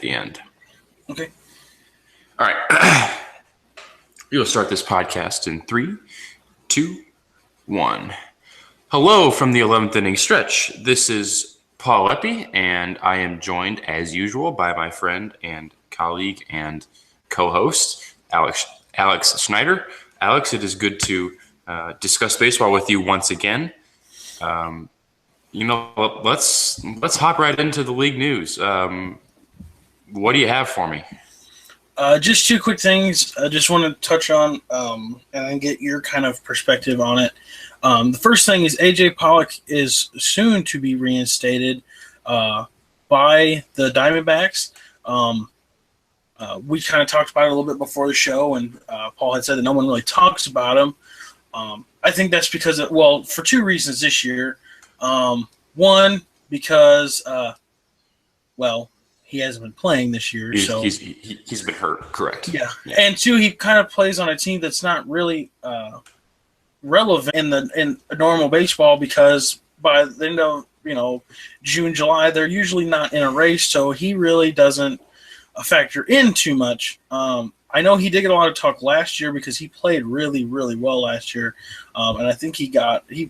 at the end. Okay. All right. We will start this podcast in 3, 2, 1. Hello from the 11th inning stretch. This is Paul Epi, and I am joined, as usual, by my friend and colleague and co-host, Alex Schneider. Alex, it is good to discuss baseball with you once again. Let's hop right into the league news. What do you have for me? Just two quick things I just want to touch on and get your kind of perspective on it. The first thing is A.J. Pollock is soon to be reinstated by the Diamondbacks. We kind of talked about it a little bit before the show, and Paul had said that no one really talks about him. I think that's because, for two reasons this year. One, because, he hasn't been playing this year. He's been hurt, correct. Yeah. And two, he kind of plays on a team that's not really relevant in normal baseball, because by the end of June, July, they're usually not in a race, so he really doesn't factor in too much. I know he did get a lot of talk last year because he played really, really well last year, and I think he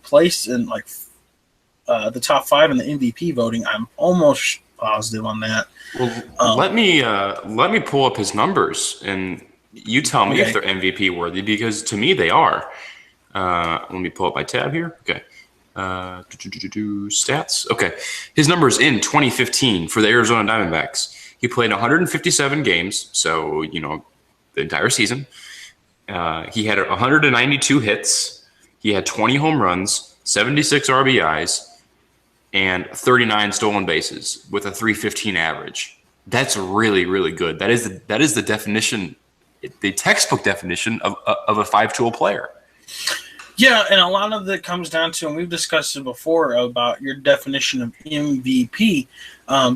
placed in the top 5 in the MVP voting. I'm almost positive on that. Well, let me pull up his numbers, and you tell me if they're MVP worthy, because to me they are. Let me pull up my tab here. Okay. Stats. Okay. His numbers in 2015 for the Arizona Diamondbacks. He played 157 games, so, the entire season. He had 192 hits. He had 20 home runs, 76 RBIs, and 39 stolen bases with a 315 average. That's really, really good. That is the definition, the textbook definition of a 5-tool player. Yeah, and a lot of it comes down to, and we've discussed it before, about your definition of MVP,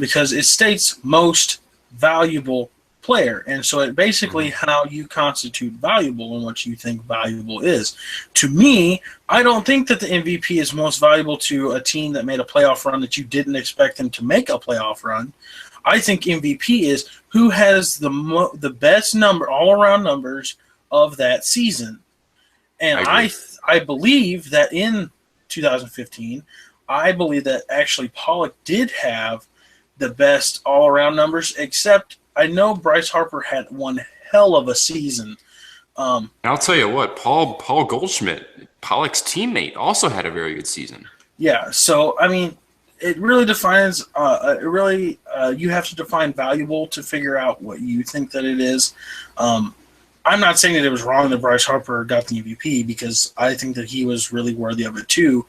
because it states most valuable player. And so it basically how you constitute valuable and what you think valuable is. To me, I don't think that the MVP is most valuable to a team that made a playoff run that you didn't expect them to make a playoff run. I think MVP is who has the best all-around numbers of that season. And I believe that in 2015, I believe that actually Pollock did have the best all-around numbers, except I know Bryce Harper had one hell of a season. I'll tell you what, Paul Goldschmidt, Pollock's teammate, also had a very good season. Yeah, so, I mean, it really defines you have to define valuable to figure out what you think that it is. I'm not saying that it was wrong that Bryce Harper got the MVP, because I think that he was really worthy of it too.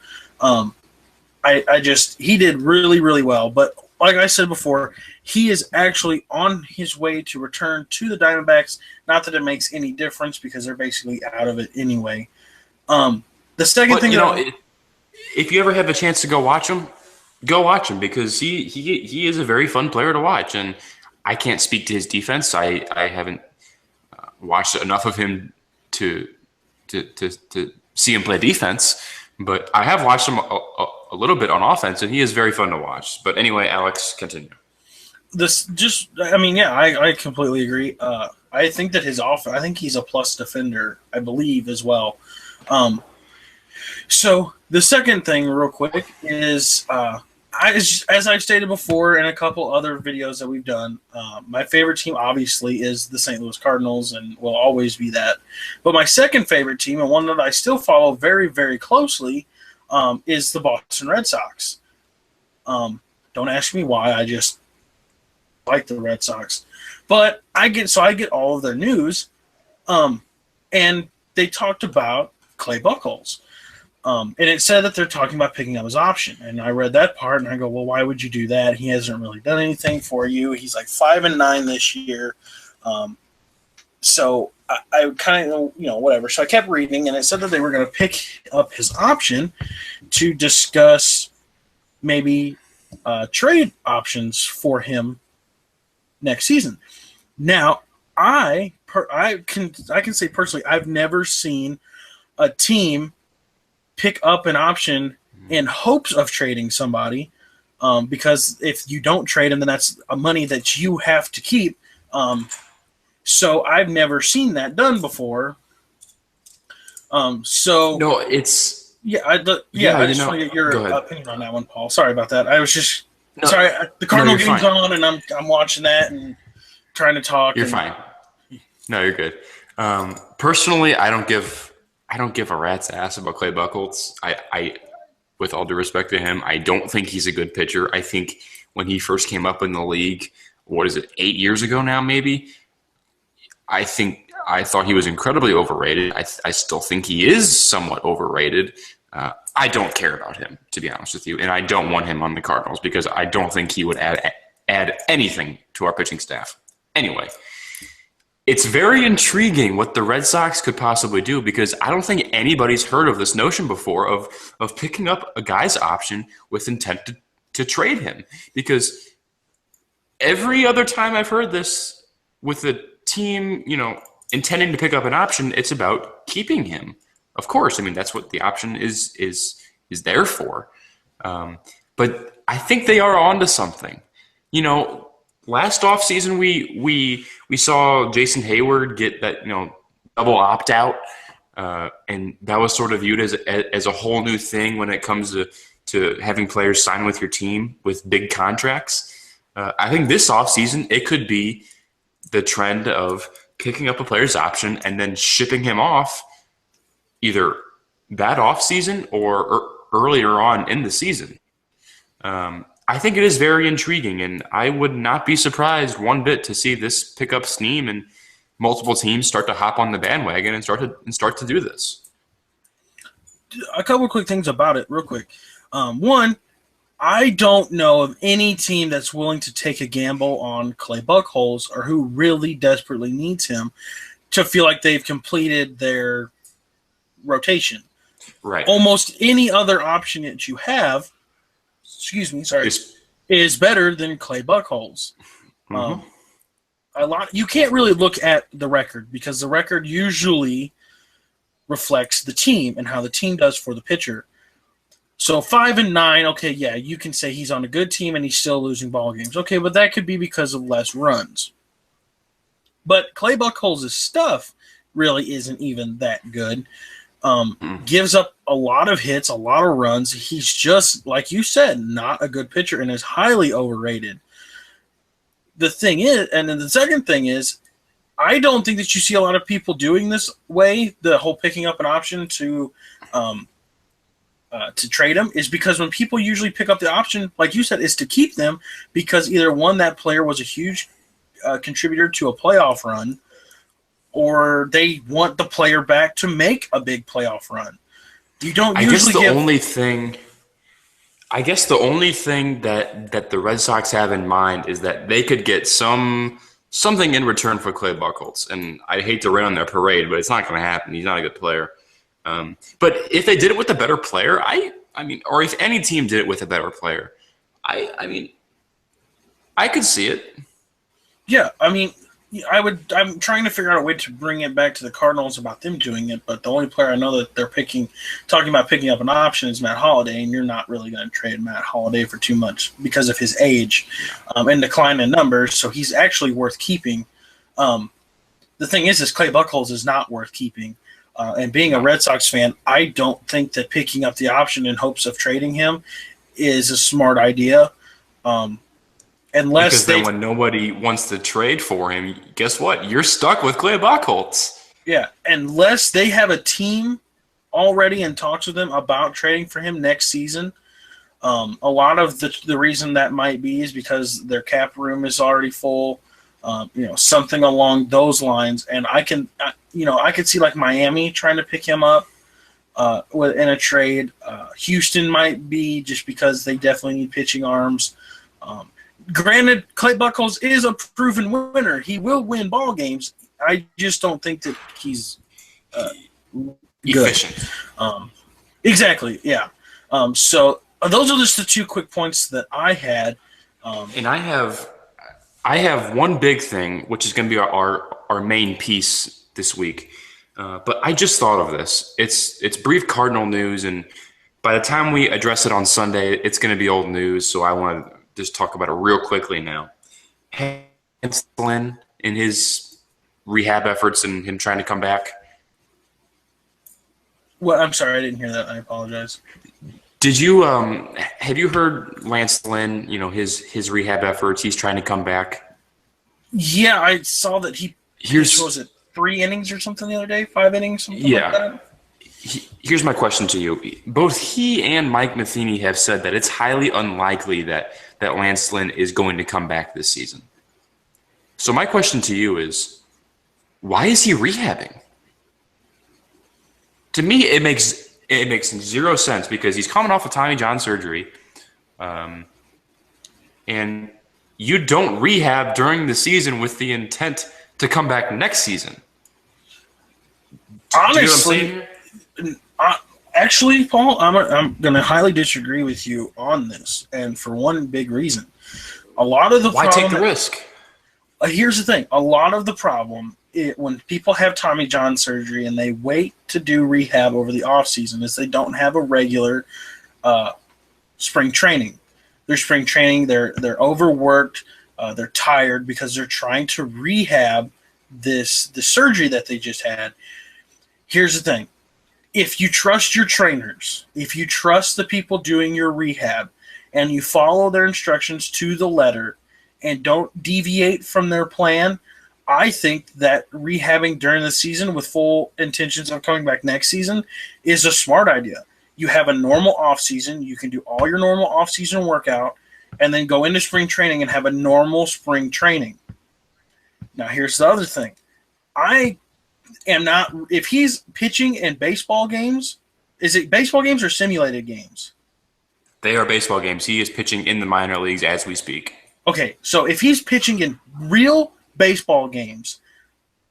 He did really, really well. But like I said before, he is actually on his way to return to the Diamondbacks. Not that it makes any difference, because they're basically out of it anyway. The second thing, if you ever have a chance to go watch him, because he is a very fun player to watch. And I can't speak to his defense. I haven't watched enough of him to see him play defense, but I have watched him a little bit on offense, and he is very fun to watch. But anyway, Alex, continue. I completely agree. I think that his offense, I think he's a plus defender, I believe, as well. So the second thing, real quick, is as I've stated before in a couple other videos that we've done, my favorite team obviously is the St. Louis Cardinals, and will always be that. But my second favorite team, and one that I still follow very, very closely, is the Boston Red Sox. Don't ask me why. I just like the Red Sox. But I get all of their news, and they talked about Clay Buchholz. And it said that they're talking about picking up his option. And I read that part, and I go, well, why would you do that? He hasn't really done anything for you. He's like 5-9 this year. So I kind of, whatever. So I kept reading, and it said that they were going to pick up his option to discuss maybe trade options for him next season. Now, I can say personally, I've never seen a team pick up an option in hopes of trading somebody because if you don't trade him, then that's money that you have to keep. So I've never seen that done before. So No, it's I just want to get your opinion on that one, Paul. Sorry about that. I was just sorry. The Cardinal game's on, and I'm watching that and trying to talk. You're fine. No, you're good. Personally, I don't give a rat's ass about Clay Buchholz. I, with all due respect to him, I don't think he's a good pitcher. I think when he first came up in the league, 8 years ago now, maybe? I thought he was incredibly overrated. I still think he is somewhat overrated. I don't care about him, to be honest with you, and I don't want him on the Cardinals because I don't think he would add anything to our pitching staff. Anyway, it's very intriguing what the Red Sox could possibly do because I don't think anybody's heard of this notion before of picking up a guy's option with intent to trade him. Because every other time I've heard this with a team, intending to pick up an option, it's about keeping him. Of course, I mean that's what the option is there for. But I think they are onto something. Last offseason we saw Jason Hayward get that double opt out, and that was sort of viewed as a whole new thing when it comes to having players sign with your team with big contracts. I think this offseason it could be the trend of picking up a player's option and then shipping him off either that offseason or earlier on in the season. I think it is very intriguing, and I would not be surprised one bit to see this pick up steam and multiple teams start to hop on the bandwagon and start to do this. A couple of quick things about it, real quick. One, I don't know of any team that's willing to take a gamble on Clay Buchholz or who really desperately needs him to feel like they've completed their rotation. Right. Almost any other option that you have, is better than Clay Buchholz. Mm-hmm. You can't really look at the record because the record usually reflects the team and how the team does for the pitcher. So 5-9, okay, yeah, you can say he's on a good team and he's still losing ball games. Okay, but that could be because of less runs. But Clay Buchholz's stuff really isn't even that good. Gives up a lot of hits, a lot of runs. He's just, like you said, not a good pitcher and is highly overrated. The thing is, and then the second thing is, I don't think that you see a lot of people doing this way, the whole picking up an option to trade them, is because when people usually pick up the option, like you said, is to keep them because either one, that player was a huge contributor to a playoff run, or they want the player back to make a big playoff run. You don't usually I guess the only thing that the Red Sox have in mind is that they could get something in return for Clay Buchholz. And I hate to rain on their parade, but it's not going to happen. He's not a good player. But if they did it with a better player, I mean, or if any team did it with a better player, I mean, I could see it. Yeah, I mean, I'm trying to figure out a way to bring it back to the Cardinals about them doing it, but the only player I know that they're talking about picking up an option is Matt Holliday, and you're not really going to trade Matt Holliday for too much because of his age and decline in numbers, so he's actually worth keeping. The thing is Clay Buchholz is not worth keeping, and being a Red Sox fan, I don't think that picking up the option in hopes of trading him is a smart idea. Because then when nobody wants to trade for him, guess what? You're stuck with Clay Buchholz. Yeah, unless they have a team already in talks with them about trading for him next season. A lot of the reason that might be is because their cap room is already full, something along those lines. And I could see like Miami trying to pick him up in a trade. Houston might be just because they definitely need pitching arms. Granted, Clay Buchholz is a proven winner. He will win ball games. I just don't think that he's efficient. Exactly, yeah. So those are just the two quick points that I had. And I have one big thing, which is going to be our main piece this week. But I just thought of this. It's brief Cardinal news, and by the time we address it on Sunday, it's going to be old news. So I want to just talk about it real quickly now. Lance Lynn in his rehab efforts and him trying to come back. Well, I'm sorry, I didn't hear that. I apologize. Did you have you heard Lance Lynn? You know his rehab efforts. He's trying to come back. Yeah, I saw that he. What was it? 3 innings or something the other day? 5 innings? Something like that? Here's my question to you. Both he and Mike Matheny have said that it's highly unlikely that Lance Lynn is going to come back this season. So my question to you is, why is he rehabbing? To me, it makes zero sense because he's coming off of Tommy John surgery, and you don't rehab during the season with the intent to come back next season. Honestly, actually, Paul, I'm going to highly disagree with you on this, and for one big reason. Why take the risk? Here's the thing. A lot of the problem when people have Tommy John surgery and they wait to do rehab over the offseason is they don't have a regular spring training. Their spring training, they're overworked, they're tired because they're trying to rehab the surgery that they just had. Here's the thing. If you trust your trainers, if you trust the people doing your rehab, and you follow their instructions to the letter and don't deviate from their plan, I think that rehabbing during the season with full intentions of coming back next season is a smart idea. You have a normal offseason. You can do all your normal offseason workout and then go into spring training and have a normal spring training. Now, here's the other thing. I am not – if he's pitching in baseball games, is it baseball games or simulated games? They are baseball games. He is pitching in the minor leagues as we speak. Okay, so if he's pitching in real baseball games,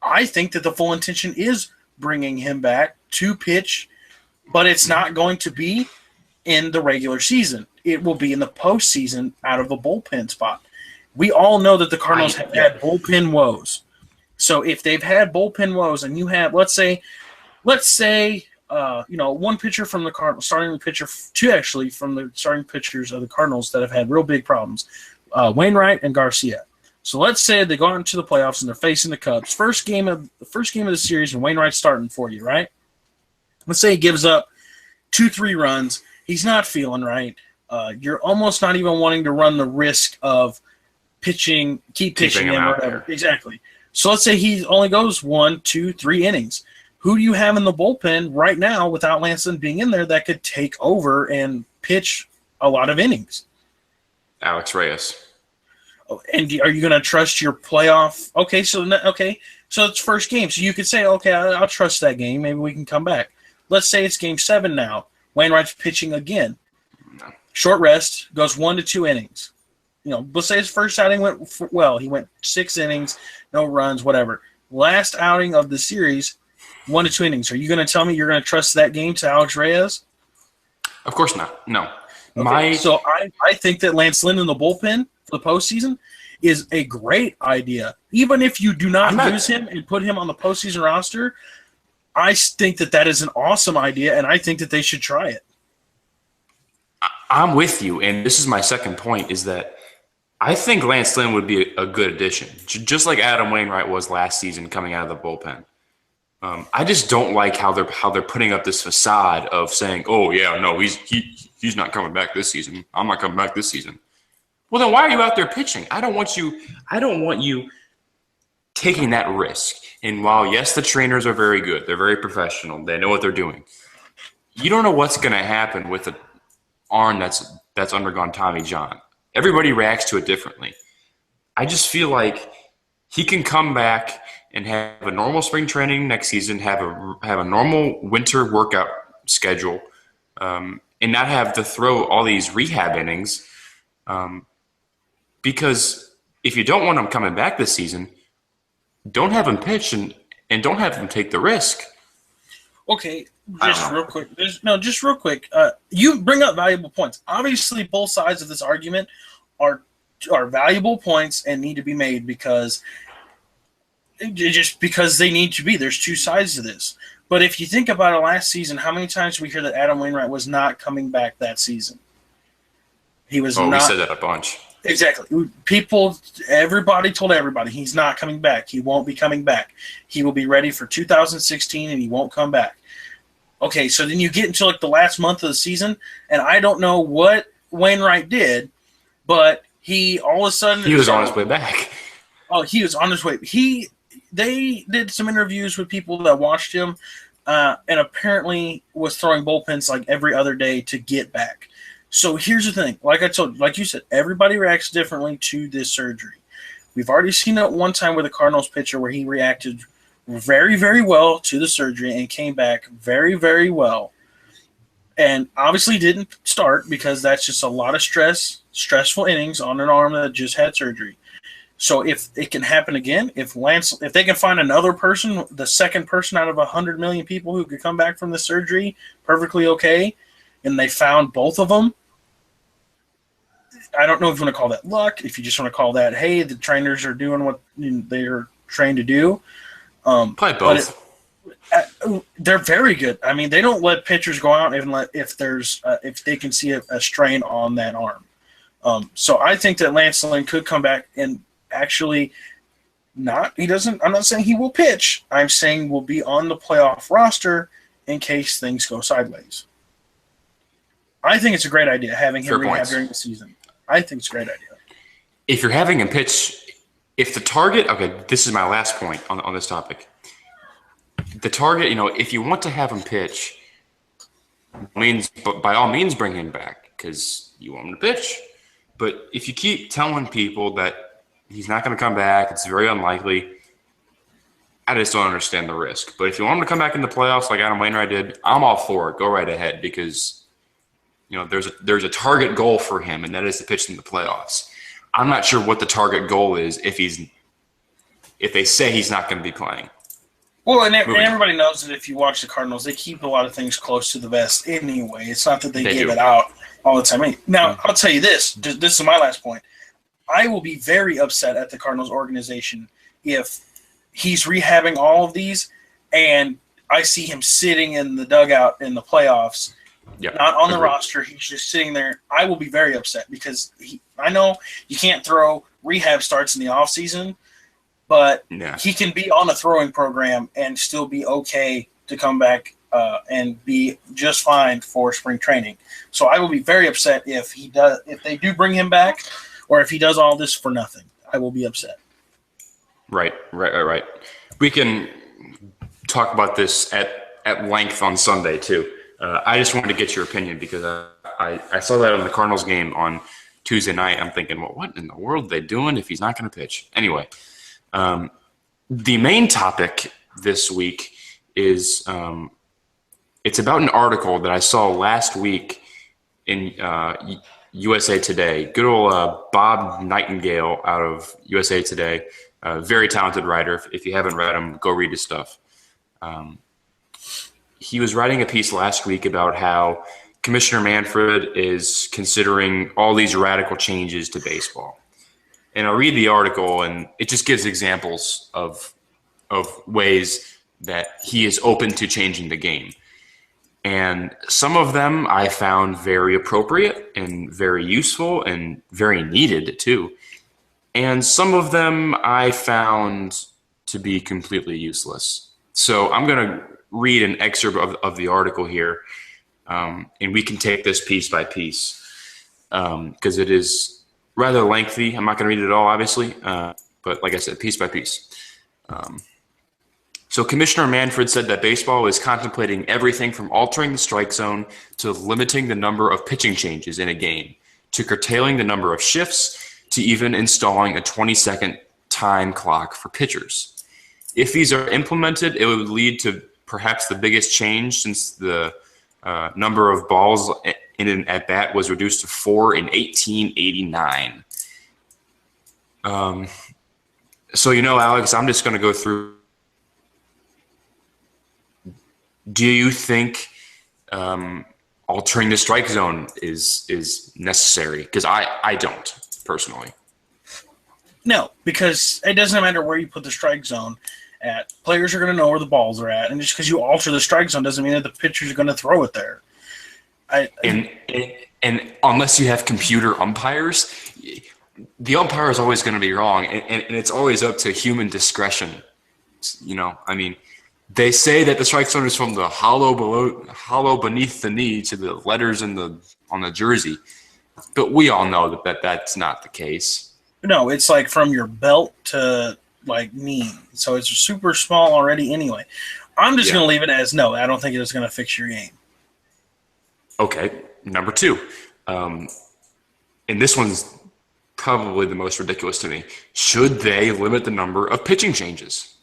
I think that the full intention is bringing him back to pitch, but it's not going to be in the regular season. It will be in the postseason out of a bullpen spot. We all know that the Cardinals have had bullpen woes. So if they've had bullpen woes and you have, let's say, one pitcher from the Cardinals, two actually from the starting pitchers of the Cardinals that have had real big problems, Wainwright and Garcia. So let's say they go out into the playoffs and they're facing the Cubs. First game of the series, and Wainwright's starting for you, right? Let's say he gives up 2-3 runs. He's not feeling right. You're almost not even wanting to run the risk of keep pitching him or whatever. Exactly. So let's say he only goes 1, 2, 3 innings. Who do you have in the bullpen right now without Lance Lynn being in there that could take over and pitch a lot of innings? Alex Reyes. And are you going to trust your playoff? So it's first game. So you could say, okay, I'll trust that game. Maybe we can come back. Let's say it's game 7 now. Wainwright's pitching again. No. Short rest, goes 1 to 2 innings. Let's say his first outing went well. He went 6 innings, no runs, whatever. Last outing of the series, 1 to 2 innings. Are you going to tell me you're going to trust that game to Alex Reyes? Of course not. No. Okay, so I think that Lance Lynn in the bullpen for the postseason is a great idea. Even if you do not use him and put him on the postseason roster, I think that is an awesome idea, and I think that they should try it. I'm with you, and this is my second point, is that I think Lance Lynn would be a good addition, just like Adam Wainwright was last season coming out of the bullpen. I just don't like how they're putting up this facade of saying, "Oh yeah, no, he's not coming back this season. I'm not coming back this season." Well, then why are you out there pitching? I don't want you taking that risk. And while yes, the trainers are very good, they're very professional, they know what they're doing. You don't know what's going to happen with an arm that's undergone Tommy John. Everybody reacts to it differently. I just feel like he can come back and have a normal spring training next season, have a normal winter workout schedule, and not have to throw all these rehab innings. Because if you don't want him coming back this season, don't have him pitch and don't have him take the risk. Okay, just real quick. You bring up valuable points. Obviously, both sides of this argument are valuable points and need to be made because just because they need to be. There's two sides to this. But if you think about it last season, how many times did we hear that Adam Wainwright was not coming back that season? He was Oh, we not. said that a bunch. Exactly. Everybody told everybody he's not coming back. He won't be coming back. He will be ready for 2016 and he won't come back. Okay, so then you get into like the last month of the season, and I don't know what Wainwright did, but he all of a sudden he was on his way back. Oh, he was on his way. They did some interviews with people that watched him, and apparently was throwing bullpens like every other day to get back. So here's the thing: like you said, everybody reacts differently to this surgery. We've already seen it one time with a Cardinals pitcher where he reacted very, very well to the surgery and came back very, very well. And obviously didn't start because that's just a lot of stressful innings on an arm that just had surgery. So if it can happen again, if they can find another person, the second person out of 100 million people who could come back from the surgery perfectly okay, and they found both of them, I don't know if you want to call that luck, if you just want to call that, hey, the trainers are doing what they're trained to do. Probably both. They're very good. I mean, they don't let pitchers go out and if they can see a strain on that arm. So I think that Lance Lynn could come back and actually I'm not saying he will pitch. I'm saying will be on the playoff roster in case things go sideways. I think it's a great idea having him rehab during the season. I think it's a great idea. If you're having him pitch, if the target, okay, this is my last point on this topic. The target, if you want to have him pitch, by all means bring him back because you want him to pitch. But if you keep telling people that he's not going to come back, it's very unlikely, I just don't understand the risk. But if you want him to come back in the playoffs like Adam Wainwright did, I'm all for it. Go right ahead because there's a target goal for him, and that is to pitch in the playoffs. I'm not sure what the target goal is if they say he's not going to be playing. Well, and everybody knows that if you watch the Cardinals, they keep a lot of things close to the vest anyway. It's not that they give it out all the time. Now, I'll tell you this. This is my last point. I will be very upset at the Cardinals organization if he's rehabbing all of these and I see him sitting in the dugout in the playoffs, not on the roster. He's just sitting there. I will be very upset because I know you can't throw rehab starts in the offseason, but he can be on a throwing program and still be okay to come back and be just fine for spring training. So I will be very upset if they do bring him back or if he does all this for nothing. I will be upset. Right. We can talk about this at length on Sunday too. I just wanted to get your opinion because I saw that on the Cardinals game on Tuesday night. I'm thinking, well, what in the world are they doing if he's not going to pitch? Anyway, the main topic this week is it's about an article that I saw last week in USA Today. Good old Bob Nightingale out of USA Today, very talented writer. If you haven't read him, go read his stuff. He was writing a piece last week about how Commissioner Manfred is considering all these radical changes to baseball. And I'll read the article, and it just gives examples of ways that he is open to changing the game. And some of them I found very appropriate and very useful and very needed too. And some of them I found to be completely useless. So I'm going to read an excerpt of the article here, and we can take this piece by piece because it is rather lengthy. I'm not going to read it all, obviously, but like I said, piece by piece. So Commissioner Manfred said that baseball is contemplating everything from altering the strike zone to limiting the number of pitching changes in a game, to curtailing the number of shifts, to even installing a 20-second time clock for pitchers. If these are implemented, it would lead to perhaps the biggest change since the number of balls in an at-bat was reduced to 4 in 1889. So, Alex, I'm just going to go through. Do you think altering the strike zone is necessary? Because I don't, personally. No, because it doesn't matter where you put the strike zone at. Players are going to know where the balls are at, and just because you alter the strike zone doesn't mean that the pitchers are going to throw it there. And unless you have computer umpires, the umpire is always going to be wrong, and it's always up to human discretion. I mean, they say that the strike zone is from the hollow beneath the knee to the letters on the jersey, but we all know that's not the case. No, it's like from your belt to like knee, so it's super small already. Anyway, I'm just going to leave it as no. I don't think it's going to fix your game. Okay, number 2, and this one's probably the most ridiculous to me. Should they limit the number of pitching changes?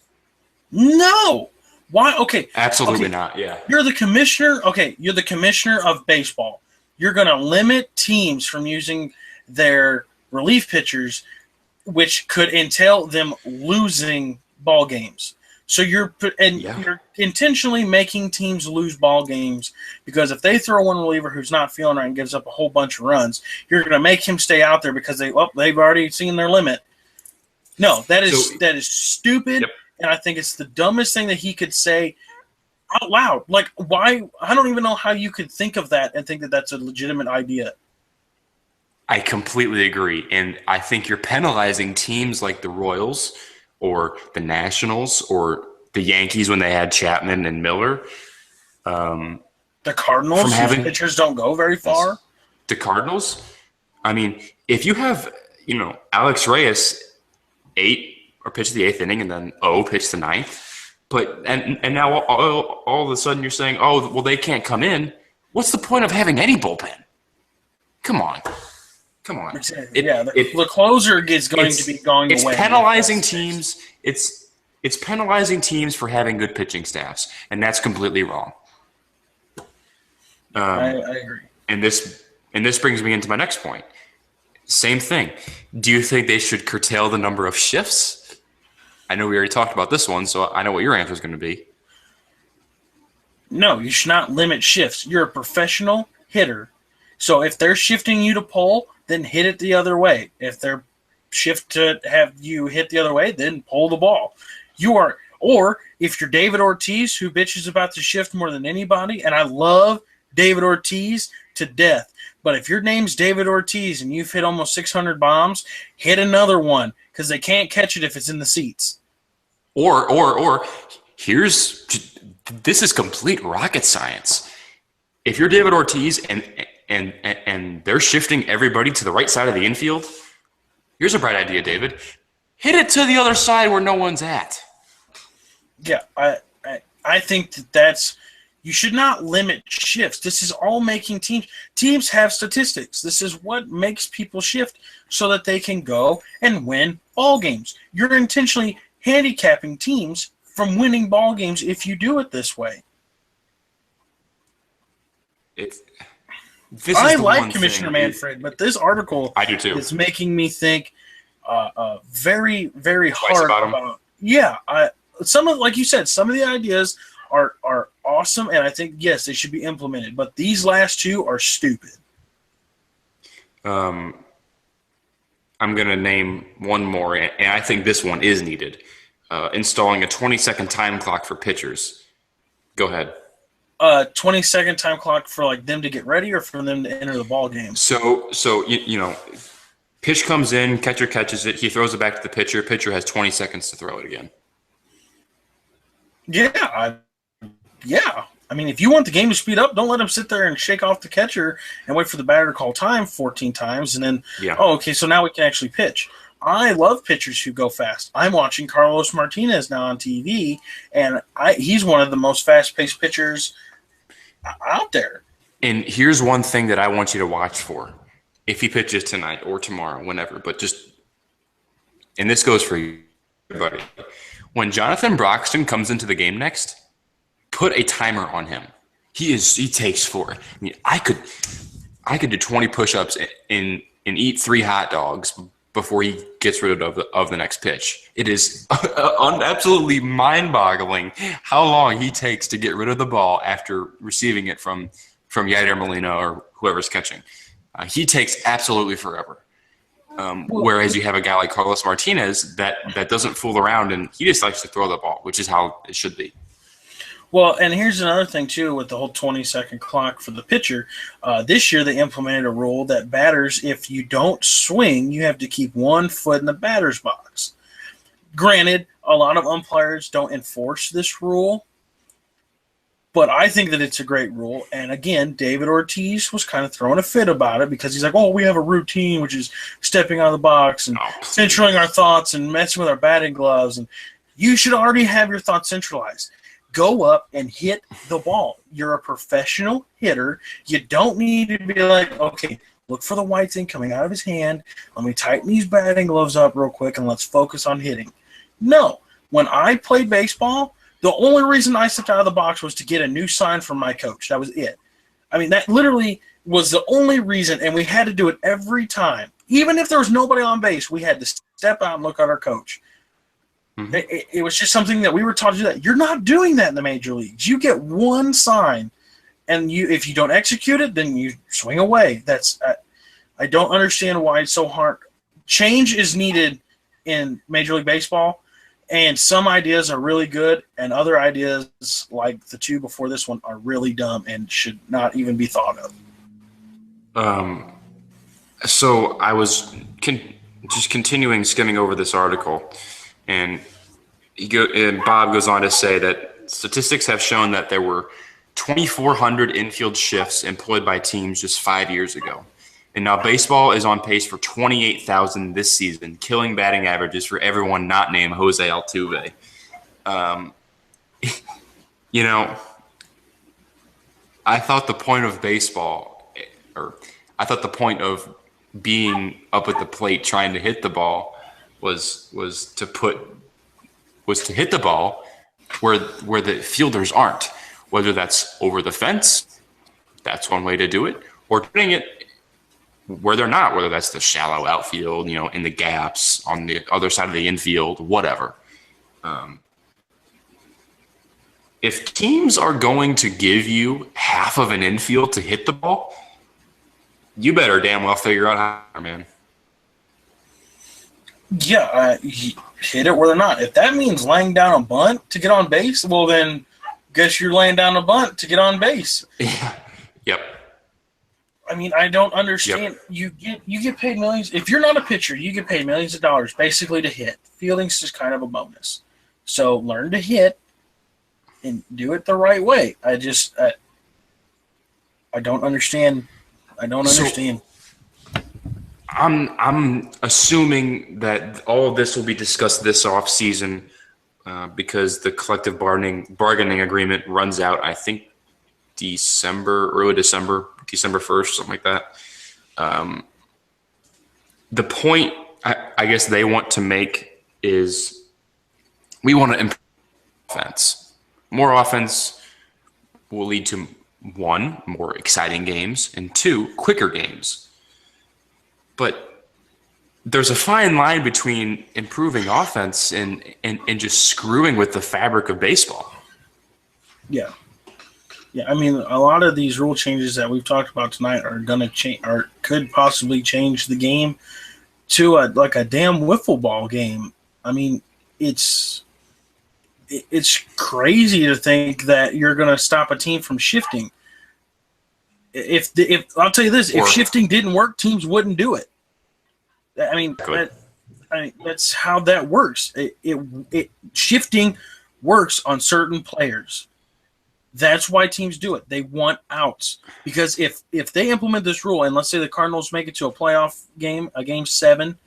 No. Why? Okay. Absolutely not. Yeah. You're the commissioner. Okay. You're the commissioner of baseball. You're going to limit teams from using their relief pitchers, which could entail them losing ball games. So you're intentionally making teams lose ball games because if they throw one reliever who's not feeling right and gives up a whole bunch of runs, you're going to make him stay out there because they've already seen their limit. No, that is stupid, and I think it's the dumbest thing that he could say out loud. Like, why? I don't even know how you could think of that and think that that's a legitimate idea. I completely agree, and I think you're penalizing teams like the Royals or the Nationals or the Yankees when they had Chapman and Miller. The Cardinals, whose pitchers don't go very far. The Cardinals? I mean, if you have, Alex Reyes 8 or pitch the 8th inning and then pitch the 9th, and now all of a sudden you're saying, they can't come in. What's the point of having any bullpen? Come on. Exactly. The closer is going to be going away. It's penalizing teams. It's penalizing teams for having good pitching staffs, and that's completely wrong. I agree. And this brings me into my next point. Same thing. Do you think they should curtail the number of shifts? I know we already talked about this one, so I know what your answer is going to be. No, you should not limit shifts. You're a professional hitter. So if they're shifting you to pull, then hit it the other way. If they're shift to have you hit the other way, then pull the ball. Or if you're David Ortiz, who bitches about the shift more than anybody, and I love David Ortiz to death, but if your name's David Ortiz and you've hit almost 600 bombs, hit another one because they can't catch it if it's in the seats. Or this is complete rocket science. If you're David Ortiz and they're shifting everybody to the right side of the infield, here's a bright idea, David. Hit it to the other side where no one's at. Yeah, I think that's – you should not limit shifts. This is all making teams – teams have statistics. This is what makes people shift so that they can go and win ball games. You're intentionally handicapping teams from winning ball games if you do it this way. I like Commissioner Manfred, but this article I do too. Is making me think very, very hard about. Yeah, like you said, some of the ideas are awesome, and I think yes, they should be implemented. But these last two are stupid. I'm going to name one more, and I think this one is needed. Installing a 20-second time clock for pitchers. Go ahead. 20-second time clock for like them to get ready or for them to enter the ball game? So pitch comes in, catcher catches it, he throws it back to the pitcher. Pitcher has 20 seconds to throw it again. Yeah. I mean, if you want the game to speed up, don't let them sit there and shake off the catcher and wait for the batter to call time 14 times and then, okay, so now we can actually pitch. I love pitchers who go fast. I'm watching Carlos Martinez now on TV, and he's one of the most fast-paced pitchers out there. And here's one thing that I want you to watch for. If he pitches tonight or tomorrow, whenever, but just – and this goes for everybody. When Jonathan Broxton comes into the game next, put a timer on him. He takes 4. I mean, I could do 20 push-ups and eat 3 hot dogs before he gets rid of the next pitch. It is absolutely mind-boggling how long he takes to get rid of the ball after receiving it from Yadier Molina or whoever's catching. He takes absolutely forever. Whereas you have a guy like Carlos Martinez that doesn't fool around, and he just likes to throw the ball, which is how it should be. Well, and here's another thing, too, with the whole 20-second clock for the pitcher. This year they implemented a rule that batters, if you don't swing, you have to keep 1 foot in the batter's box. Granted, a lot of umpires don't enforce this rule, but I think that it's a great rule. And again, David Ortiz was kind of throwing a fit about it because he's like, oh, we have a routine, which is stepping out of the box and centering our thoughts and messing with our batting gloves. And you should already have your thoughts centralized. Go up and hit the ball. You're a professional hitter. You don't need to be like, okay, look for the white thing coming out of his hand. Let me tighten these batting gloves up real quick and let's focus on hitting. No. When I played baseball, the only reason I stepped out of the box was to get a new sign from my coach. That was it. I mean, that literally was the only reason, and we had to do it every time. Even if there was nobody on base, we had to step out and look at our coach. Mm-hmm. It was just something that we were taught to do that. You're not doing that in the major leagues. You get one sign, and if you don't execute it, then you swing away. I don't understand why it's so hard. Change is needed in Major League Baseball, and some ideas are really good, and other ideas, like the 2 before this one, are really dumb and should not even be thought of. So I was just continuing skimming over this article, and Bob goes on to say that statistics have shown that there were 2,400 infield shifts employed by teams just 5 years ago. And now baseball is on pace for 28,000 this season, killing batting averages for everyone not named Jose Altuve. I thought the point of baseball, or I thought the point of being up at the plate trying to hit the ball was to hit the ball where the fielders aren't. Whether that's over the fence, that's one way to do it, or putting it where they're not, whether that's the shallow outfield, in the gaps on the other side of the infield, whatever. If teams are going to give you half of an infield to hit the ball, you better damn well figure out how, man. Yeah, hit it where they're not. If that means laying down a bunt to get on base, well then, guess you're laying down a bunt to get on base. Yeah. Yep. I mean, I don't understand. Yep. You get paid millions. If you're not a pitcher, you get paid millions of dollars basically to hit. Fielding's just kind of a bonus. So learn to hit and do it the right way. I don't understand. I don't understand. I'm assuming that all of this will be discussed this off season because the collective bargaining agreement runs out, I think, early December 1st, something like that. The point I guess they want to make is we want to improve offense. More offense will lead to, 1, more exciting games, and 2, quicker games. But there's a fine line between improving offense and just screwing with the fabric of baseball. Yeah. Yeah, I mean, a lot of these rule changes that we've talked about tonight are going to change, or could possibly change the game to a damn wiffle ball game. I mean, it's crazy to think that you're going to stop a team from shifting. If I'll tell you this, if shifting didn't work, teams wouldn't do it. I mean, that's how that works. Shifting works on certain players. That's why teams do it. They want outs. Because if they implement this rule, and let's say the Cardinals make it to a playoff game, a game 7,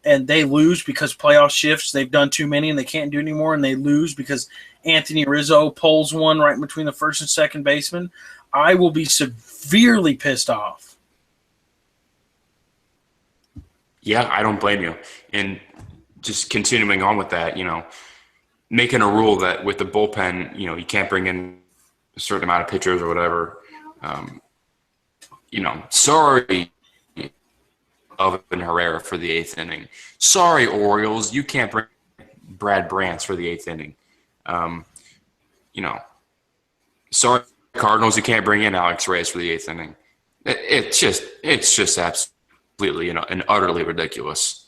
and they lose because playoff shifts, they've done too many and they can't do anymore, and they lose because Anthony Rizzo pulls one right between the first and second baseman, I will be severely pissed off. Yeah, I don't blame you. And just continuing on with that, making a rule that with the bullpen, you can't bring in a certain amount of pitchers or whatever. Sorry, Elvin Herrera for the 8th inning. Sorry, Orioles, you can't bring Brad Brants for the 8th inning. Sorry, Cardinals, you can't bring in Alex Reyes for the 8th inning. It's just absolutely completely and utterly ridiculous.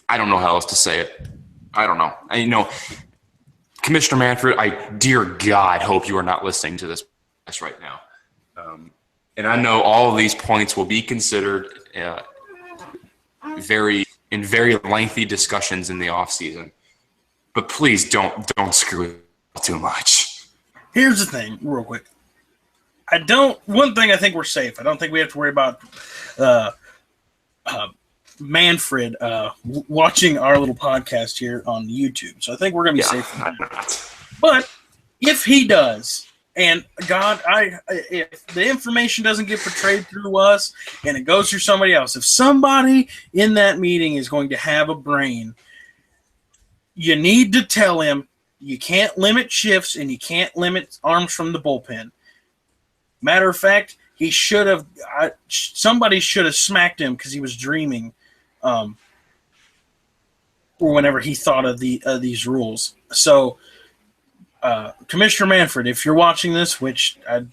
I don't know how else to say it. I don't know. Commissioner Manfred, I, dear God, hope you are not listening to this right now. And I know all of these points will be considered very lengthy discussions in the off season. But please don't screw it too much. Here's the thing, real quick. One thing, I think we're safe. I don't think we have to worry about Manfred watching our little podcast here on YouTube. So I think we're going to be safe from that. But if he does, and God, if the information doesn't get portrayed through us and it goes through somebody else, if somebody in that meeting is going to have a brain, you need to tell him you can't limit shifts and you can't limit arms from the bullpen. Matter of fact, he should have. Somebody should have smacked him because he was dreaming, or whenever he thought of these rules. So, Commissioner Manfred, if you're watching this, which I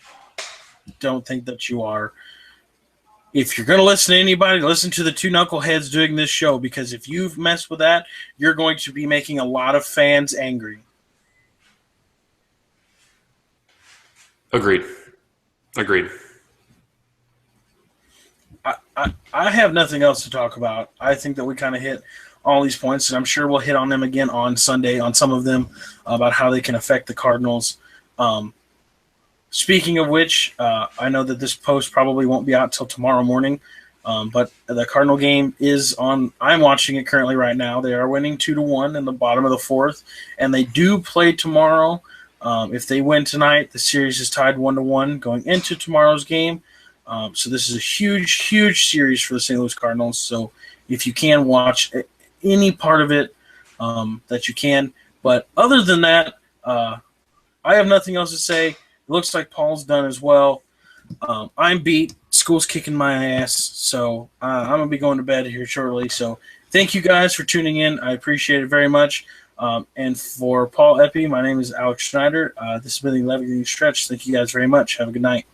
don't think that you are, if you're going to listen to anybody, listen to the two knuckleheads doing this show, because if you've messed with that, you're going to be making a lot of fans angry. Agreed. I have nothing else to talk about. I think that we kind of hit all these points, and I'm sure we'll hit on them again on Sunday, on some of them, about how they can affect the Cardinals. Speaking of which, I know that this post probably won't be out till tomorrow morning, but the Cardinal game is on. I'm watching it currently right now. They are winning 2-1 in the bottom of the fourth, and they do play tomorrow. If they win tonight, the series is tied 1-1 going into tomorrow's game. So this is a huge, huge series for the St. Louis Cardinals. So if you can watch any part of it, that you can. But other than that, I have nothing else to say. It looks like Paul's done as well. I'm beat. School's kicking my ass. So I'm going to be going to bed here shortly. So thank you guys for tuning in. I appreciate it very much. And for Paul Epi, my name is Alex Schneider. This has been the 11 Inning Stretch. Thank you guys very much. Have a good night.